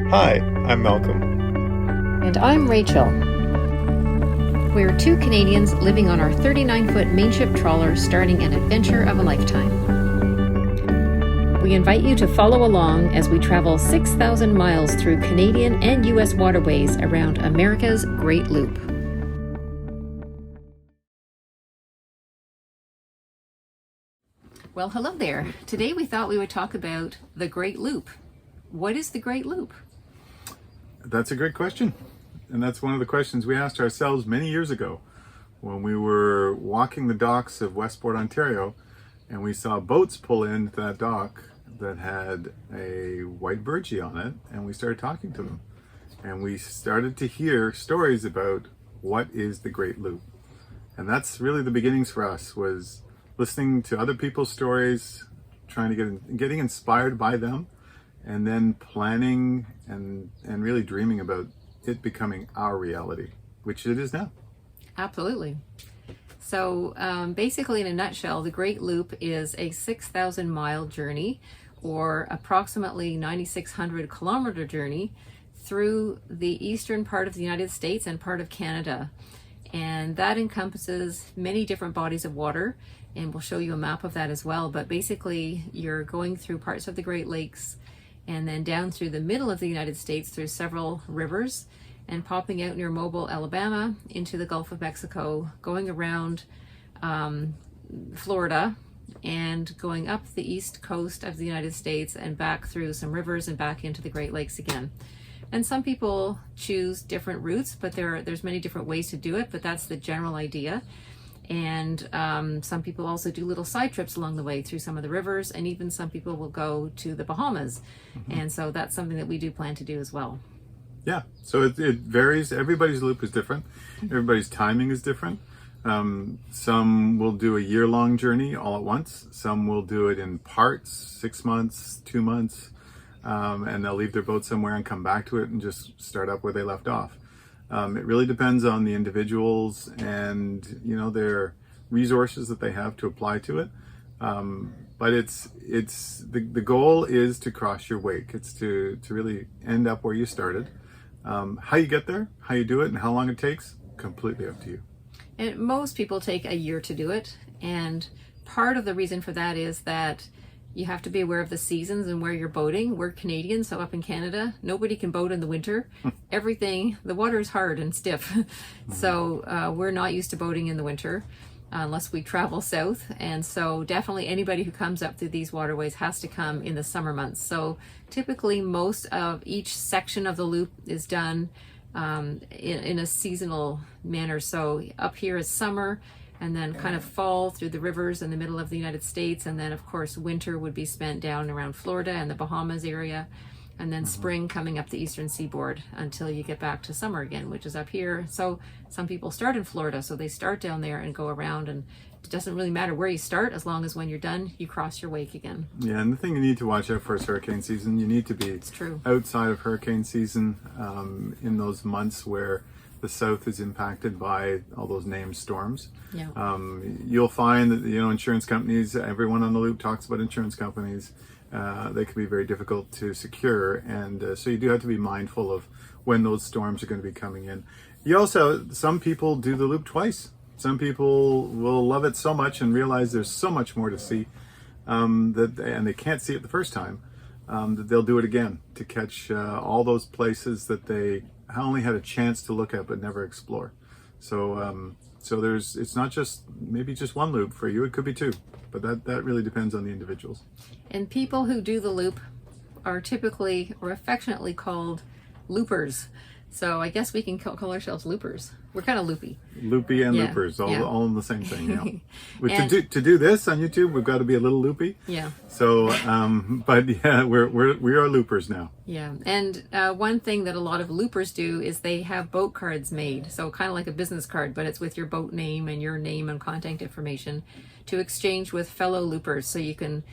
Hi, I'm Malcolm. And I'm Rachel. We're two Canadians living on our 39-foot mainship trawler, starting an adventure of a lifetime. We invite you to follow along as we travel 6,000 miles through Canadian and U.S. waterways around America's Great Loop. Well, hello there. Today we thought we would talk about the Great Loop. What is the Great Loop? That's a great question. And that's one of the questions we asked ourselves many years ago when we were walking the docks of Westport, Ontario, and we saw boats pull into that dock that had a white burgee on it, and we started talking to them. And we started to hear stories about what is the Great Loop. And that's really the beginnings for us, was listening to other people's stories, trying to getting inspired by them, and then planning and really dreaming about it becoming our reality, which it is now. Absolutely. So basically, in a nutshell, the Great Loop is a 6,000 mile journey, or approximately 9,600 kilometer journey through the eastern part of the United States and part of Canada. And that encompasses many different bodies of water, and we'll show you a map of that as well. But basically, you're going through parts of the Great Lakes and then down through the middle of the United States through several rivers, and popping out near Mobile, Alabama, into the Gulf of Mexico, going around Florida, and going up the east coast of the United States and back through some rivers and back into the Great Lakes again. And some people choose different routes, but there's many different ways to do it, but that's the general idea. And some people also do little side trips along the way through some of the rivers, and even some people will go to the Bahamas. Mm-hmm. And so that's something that we do plan to do as well. Yeah, so it varies. Everybody's loop is different. Everybody's timing is different. Some will do a year-long journey all at once. Some will do it in parts, 6 months, 2 months, and they'll leave their boat somewhere and come back to it and just start up where they left off. It really depends on the individuals and their resources that they have to apply to it. But the goal is to cross your wake. It's to really end up where you started. How you get there, how you do it, and how long it takes, completely up to you. And most people take a year to do it, and part of the reason for that is that you have to be aware of the seasons and where you're boating. We're Canadian, so up in Canada, nobody can boat in the winter. The water is hard and stiff. So we're not used to boating in the winter unless we travel south. And so definitely anybody who comes up through these waterways has to come in the summer months. So typically most of each section of the loop is done in a seasonal manner. So up here is summer, and then kind of fall through the rivers in the middle of the United States. And then of course, winter would be spent down around Florida and the Bahamas area. And then spring coming up the eastern seaboard until you get back to summer again, which is up here. So some people start in Florida, so they start down there and go around, and it doesn't really matter where you start, as long as when you're done, you cross your wake again. Yeah, and the thing you need to watch out for is hurricane season. You need to be outside of hurricane season in those months where the south is impacted by all those named storms. Yeah. You'll find that insurance companies, everyone on the loop talks about insurance companies. They can be very difficult to secure, and so you do have to be mindful of when those storms are going to be coming in. Some people do the loop twice. Some people will love it so much and realize there's so much more to see and they can't see it the first time, that they'll do it again to catch all those places that they only had a chance to look at but never explore. So it's not just maybe just one loop for you. It could be two, but that really depends on the individuals. And people who do the loop are typically or affectionately called loopers. So I guess we can call ourselves loopers. We're kind of loopy. Loopy and loopers, all in the same thing. Yeah. To do this on YouTube, we've got to be a little loopy. Yeah. So, but yeah, we are loopers now. Yeah, and one thing that a lot of loopers do is they have boat cards made. So kind of like a business card, but it's with your boat name and your name and contact information to exchange with fellow loopers, so you can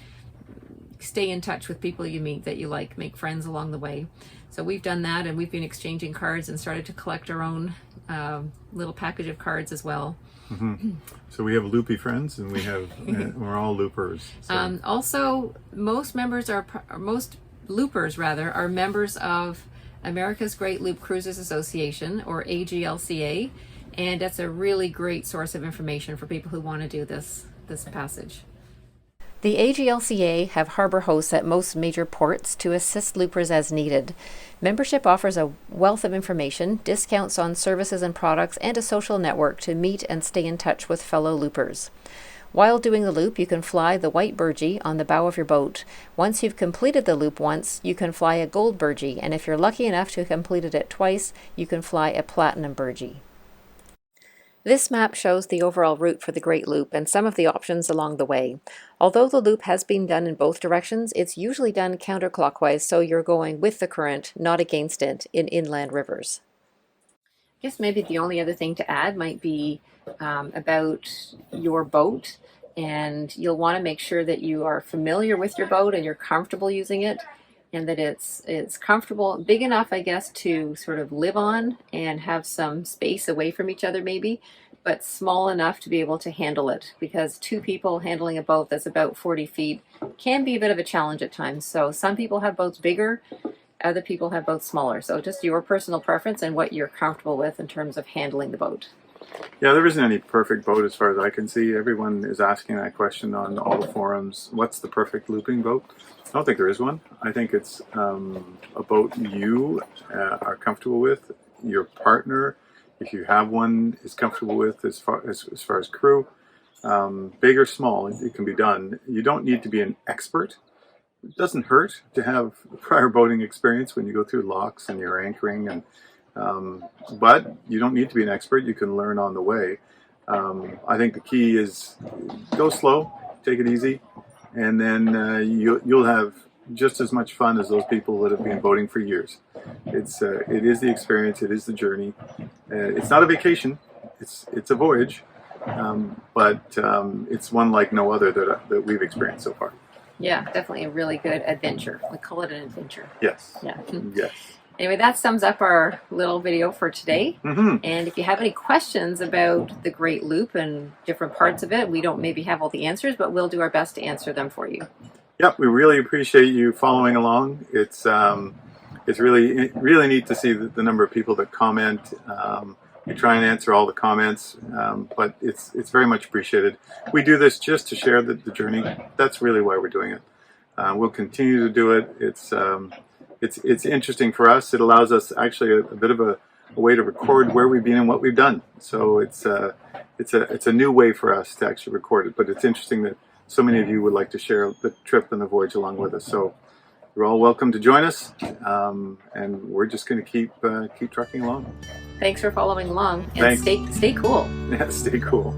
stay in touch with people you meet that you like, make friends along the way. So we've done that, and we've been exchanging cards and started to collect our own little package of cards as well. Mm-hmm. So we have loopy friends, and we're all loopers. So. Also, most loopers are members of America's Great Loop Cruises Association, or AGLCA, and it's a really great source of information for people who want to do this passage. The AGLCA have harbor hosts at most major ports to assist loopers as needed. Membership offers a wealth of information, discounts on services and products, and a social network to meet and stay in touch with fellow loopers. While doing the loop, you can fly the white burgee on the bow of your boat. Once you've completed the loop once, you can fly a gold burgee, and if you're lucky enough to have completed it twice, you can fly a platinum burgee. This map shows the overall route for the Great Loop and some of the options along the way. Although the loop has been done in both directions, it's usually done counterclockwise, so you're going with the current, not against it, in inland rivers. I guess maybe the only other thing to add might be about your boat, and you'll want to make sure that you are familiar with your boat and you're comfortable using it, and that it's comfortable, big enough, I guess, to sort of live on and have some space away from each other maybe, but small enough to be able to handle it, because two people handling a boat that's about 40 feet can be a bit of a challenge at times. So some people have boats bigger, other people have boats smaller. So just your personal preference and what you're comfortable with in terms of handling the boat. Yeah, there isn't any perfect boat as far as I can see. Everyone is asking that question on all the forums. What's the perfect looping boat? I don't think there is one. I think it's a boat you are comfortable with, your partner, if you have one, is comfortable with as far as crew. Big or small, it can be done. You don't need to be an expert. It doesn't hurt to have prior boating experience when you go through locks and you're anchoring, and but you don't need to be an expert. You can learn on the way. I think the key is go slow, take it easy, and then you'll have just as much fun as those people that have been boating for years. It is the experience, it is the journey. It's not a vacation, it's a voyage, but it's one like no other that we've experienced so far. Yeah, definitely a really good adventure. We call it an adventure. Yes. Yeah. Yes. Anyway, that sums up our little video for today. Mm-hmm. And if you have any questions about the Great Loop and different parts of it, we don't maybe have all the answers, but we'll do our best to answer them for you. Yep, we really appreciate you following along. It's really neat to see the number of people that comment. We try and answer all the comments, but it's very much appreciated. We do this just to share the journey. That's really why we're doing it. We'll continue to do it. It's interesting for us. It allows us actually a bit of a way to record where we've been and what we've done. So it's a new way for us to actually record it. But it's interesting that so many of you would like to share the trip and the voyage along with us. So you're all welcome to join us, and we're just going to keep trucking along. Thanks for following along, and Thanks. stay cool. Yeah, stay cool.